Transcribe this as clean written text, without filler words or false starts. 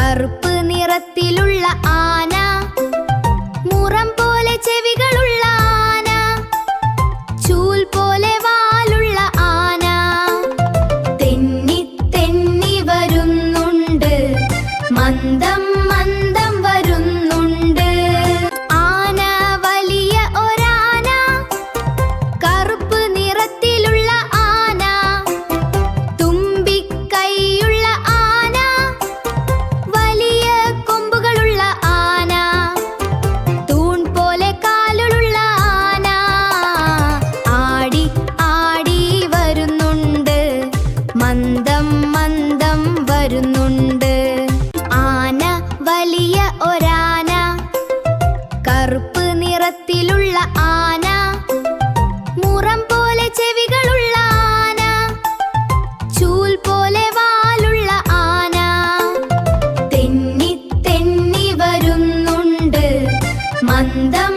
കറുപ്പ് നിറത്തിലുള്ള ആന, മുറം പോലെ ചെവികളുള്ള ആന, ചൂൽ പോലെ വാലുള്ള ആന. തെന്നി തെന്നി വരുന്നുണ്ട്, മന്ദം മന്ദം വരുന്നുണ്ട്. ആന വലിയ ഒരാന, കറുപ്പ് നിറത്തിലുള്ള ആന, തുമ്പിക്കൈയുള്ള ആന, വലിയ കൊമ്പുകളുള്ള ആന, തൂൺ പോലെ കാലുകളുള്ള ആന. ആടി ആടി വരുന്നുണ്ട്, മന്ദം മന്ദം വരുന്നുണ്ട്. ആന വലിയ ഒരാന, കറുപ്പ് നിറത്തിലുള്ള ആന, മുറം പോലെ ചെവികളുള്ള ആന, ചൂൽ പോലെ വാലുള്ള ആന. തെന്നി തെന്നി വരുന്നുണ്ട്, മന്ദം